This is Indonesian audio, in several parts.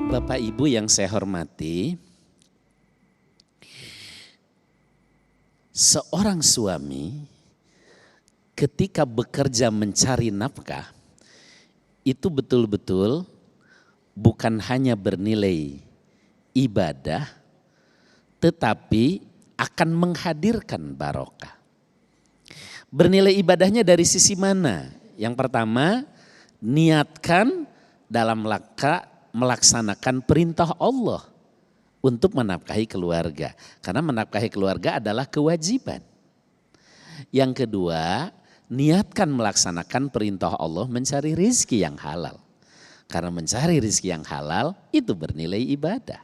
Bapak Ibu yang saya hormati, seorang suami ketika bekerja mencari nafkah itu betul-betul bukan hanya bernilai ibadah, tetapi akan menghadirkan barokah. Bernilai ibadahnya dari sisi mana? Yang pertama, niatkan dalam melaksanakan perintah Allah untuk menafkahi keluarga. Karena menafkahi keluarga adalah kewajiban. Yang kedua, niatkan melaksanakan perintah Allah mencari rizki yang halal. Karena mencari rizki yang halal itu bernilai ibadah.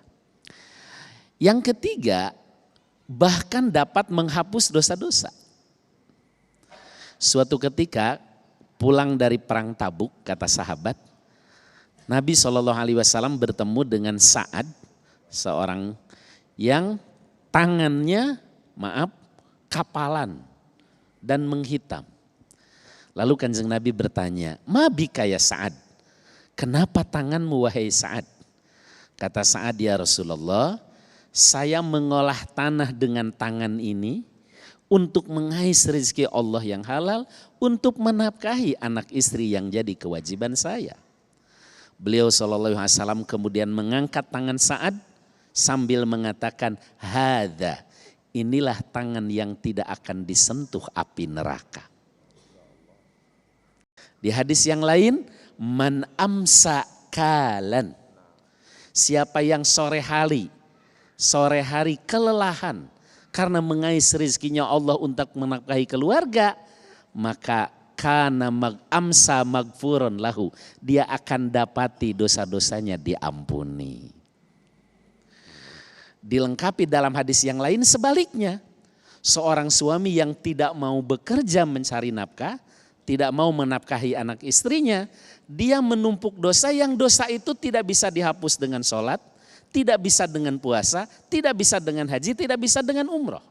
Yang ketiga, bahkan dapat menghapus dosa-dosa. Suatu ketika pulang dari perang Tabuk, kata sahabat, Nabi SAW bertemu dengan Sa'ad, seorang yang tangannya kapalan dan menghitam. Lalu Kanjeng Nabi bertanya, "Ma bika ya Sa'ad? Kenapa tanganmu wahai Sa'ad?" Kata Sa'ad, "Ya Rasulullah, saya mengolah tanah dengan tangan ini untuk mengais rezeki Allah yang halal, untuk menafkahi anak istri yang jadi kewajiban saya." Beliau SAW kemudian mengangkat tangan Sa'ad sambil mengatakan, "Hadza, inilah tangan yang tidak akan disentuh api neraka." Di hadis yang lain, "Man amsa kalan." Siapa yang sore hari kelelahan karena mengais rezekinya Allah untuk menafkahi keluarga, maka kana amsa magfurun lahu, dia akan dapati dosa-dosanya diampuni. Dilengkapi dalam hadis yang lain sebaliknya, seorang suami yang tidak mau bekerja mencari nafkah, tidak mau menafkahi anak istrinya, dia menumpuk dosa yang dosa itu tidak bisa dihapus dengan sholat, tidak bisa dengan puasa, tidak bisa dengan haji, tidak bisa dengan umroh.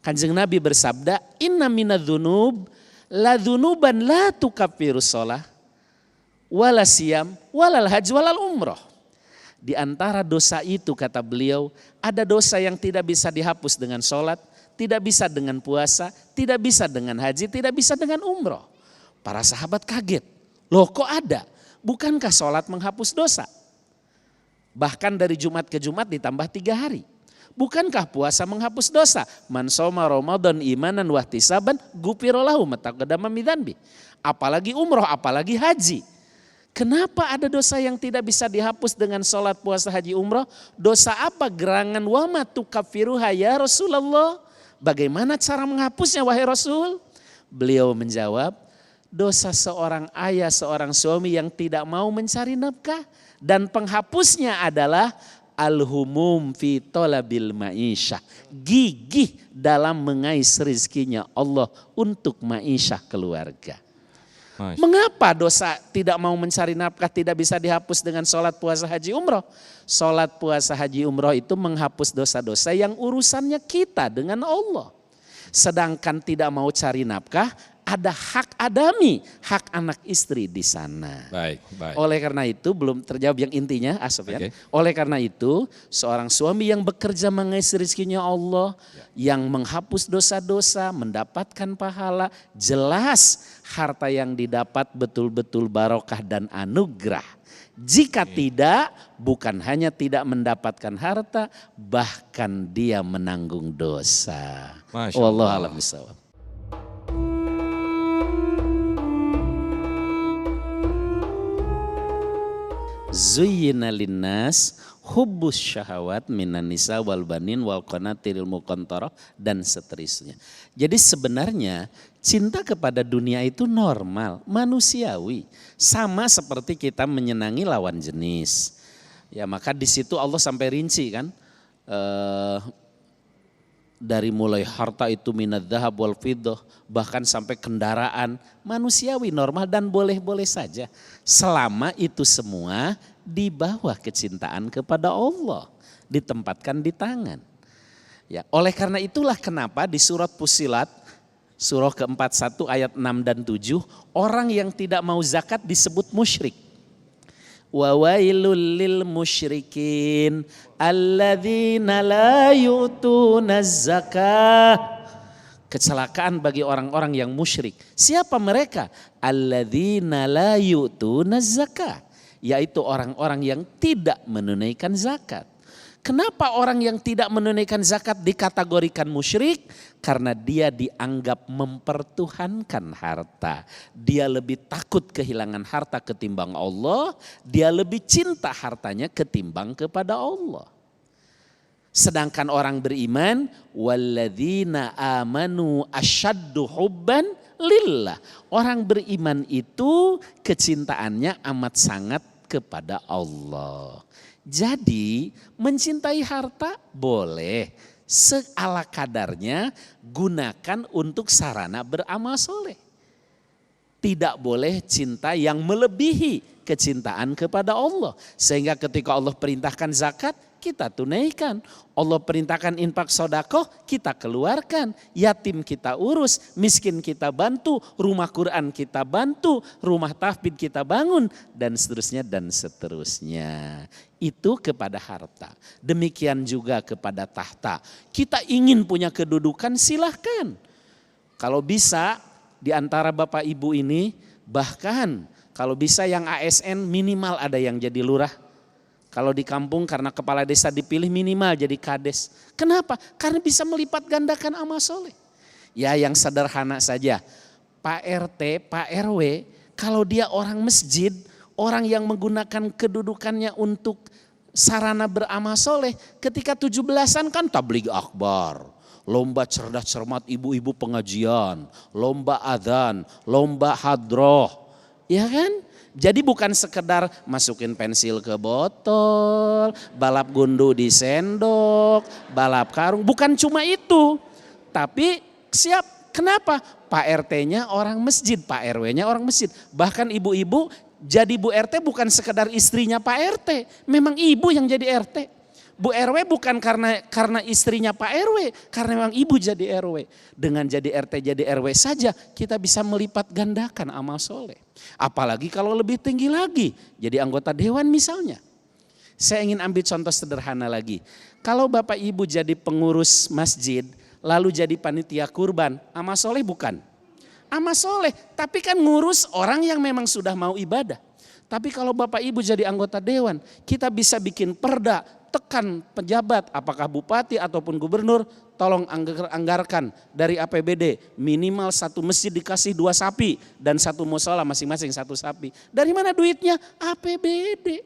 Kanjeng Nabi bersabda, "Inna minadz-dzunub la dzunuban la tukaffirus shalah wala siyam walal hajj walal umroh." Di antara dosa itu, kata beliau, ada dosa yang tidak bisa dihapus dengan sholat, tidak bisa dengan puasa, tidak bisa dengan haji, tidak bisa dengan umroh. Para sahabat kaget, loh kok ada? Bukankah sholat menghapus dosa? Bahkan dari Jumat ke Jumat ditambah 3 hari. Bukankah puasa menghapus dosa? Man shoma Ramadan imanan wahtisaban ghufira lahu ma taqaddama min dzanbi. Apalagi umroh, apalagi haji. Kenapa ada dosa yang tidak bisa dihapus dengan sholat, puasa, haji, umroh? Dosa apa gerangan wa ma tukaffiruha ya Rasulullah? Bagaimana cara menghapusnya wahai Rasul? Beliau menjawab, dosa seorang ayah, seorang suami yang tidak mau mencari nafkah. Dan penghapusnya adalah al-humum fi talabil ma'isyah, gigih dalam mengais rezekinya Allah untuk ma'isyah keluarga. Mengapa dosa tidak mau mencari nafkah tidak bisa dihapus dengan sholat, puasa, haji, umroh? Sholat, puasa, haji, umroh itu menghapus dosa-dosa yang urusannya kita dengan Allah. Sedangkan tidak mau cari nafkah, ada hak adami, hak anak istri di sana. Baik. Oleh karena itu, belum terjawab yang intinya, Sofyan. Okay. Oleh karena itu, seorang suami yang bekerja mengais rezekinya Allah, yang menghapus dosa-dosa, mendapatkan pahala, jelas harta yang didapat betul-betul barokah dan anugerah. Jika tidak, bukan hanya tidak mendapatkan harta, bahkan dia menanggung dosa. Wallahu a'lam bishawab. Zuyyina linnas hubbus syahawat minan nisa wal banin wal qanatiril muqantarah dan seterusnya. Jadi sebenarnya cinta kepada dunia itu normal, manusiawi, sama seperti kita menyenangi lawan jenis. Ya, maka di situ Allah sampai rinci kan, dari mulai harta itu minadz dzahab wal fiddah, bahkan sampai kendaraan, manusiawi, normal dan boleh-boleh saja selama itu semua di bawah kecintaan kepada Allah, ditempatkan di tangan. Ya, oleh karena itulah kenapa di surat Fussilat surah ke-41 ayat 6 dan 7 orang yang tidak mau zakat disebut musyrik. Wa wailul lil musyrikin alladzina la yu'tunaz zakah. Kecelakaan bagi orang-orang yang musyrik. Siapa mereka? Alladzina la yu'tunaz zakah, yaitu orang-orang yang tidak menunaikan zakat. Kenapa orang yang tidak menunaikan zakat dikategorikan musyrik? Karena dia dianggap mempertuhankan harta. Dia lebih takut kehilangan harta ketimbang Allah. Dia lebih cinta hartanya ketimbang kepada Allah. Sedangkan orang beriman, walladzina amanu asyaddu hubban lillah. Orang beriman itu kecintaannya amat sangat kepada Allah. Jadi mencintai harta boleh, seala kadarnya, gunakan untuk sarana beramal soleh. Tidak boleh cinta yang melebihi kecintaan kepada Allah. Sehingga ketika Allah perintahkan zakat, kita tunaikan. Allah perintahkan infak sedekah, kita keluarkan. Yatim kita urus, miskin kita bantu, rumah Quran kita bantu, rumah tahfidz kita bangun, dan seterusnya dan seterusnya. Itu kepada harta. Demikian juga kepada tahta. Kita ingin punya kedudukan, silahkan. Kalau bisa di antara bapak ibu ini, bahkan kalau bisa yang ASN minimal ada yang jadi lurah. Kalau di kampung karena kepala desa dipilih minimal jadi kades. Kenapa? Karena bisa melipat gandakan amal soleh. Ya yang sederhana saja. Pak RT, Pak RW, kalau dia orang masjid, orang yang menggunakan kedudukannya untuk sarana beramal soleh, ketika 17-an kan tabligh akbar, lomba cerdas cermat ibu-ibu pengajian, lomba adzan, lomba hadroh, ya kan? Jadi bukan sekedar masukin pensil ke botol, balap gundu di sendok, balap karung, bukan cuma itu. Tapi siap, kenapa? Pak RT-nya orang masjid, Pak RW-nya orang masjid. Bahkan ibu-ibu jadi Bu RT bukan sekedar istrinya Pak RT, memang ibu yang jadi RT. Bu RW bukan karena istrinya Pak RW, karena memang ibu jadi RW. Dengan jadi RT jadi RW saja kita bisa melipat gandakan amal soleh. Apalagi kalau lebih tinggi lagi, jadi anggota dewan misalnya. Saya ingin ambil contoh sederhana lagi. Kalau Bapak Ibu jadi pengurus masjid, lalu jadi panitia kurban, amal soleh bukan? Amal soleh, tapi kan ngurus orang yang memang sudah mau ibadah. Tapi kalau Bapak Ibu jadi anggota dewan, kita bisa bikin perda, tekan pejabat, apakah bupati ataupun gubernur, tolong anggarkan dari APBD minimal satu masjid dikasih 2 sapi dan satu mushola masing-masing 1 sapi. Dari mana duitnya? APBD.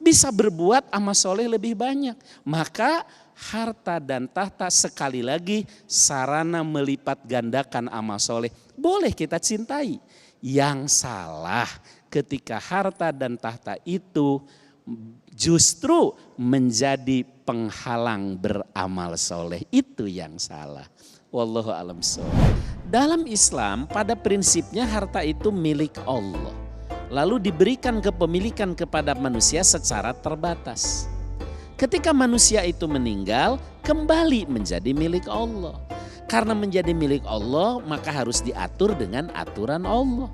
Bisa berbuat amal soleh lebih banyak. Maka harta dan tahta sekali lagi sarana melipat gandakan amal soleh. Boleh kita cintai. Yang salah ketika harta dan tahta itu justru menjadi penghalang beramal soleh. Itu yang salah. Wallahu a'lam bishawab. Dalam Islam pada prinsipnya harta itu milik Allah. Lalu diberikan kepemilikan kepada manusia secara terbatas. Ketika manusia itu meninggal kembali menjadi milik Allah. Karena menjadi milik Allah maka harus diatur dengan aturan Allah.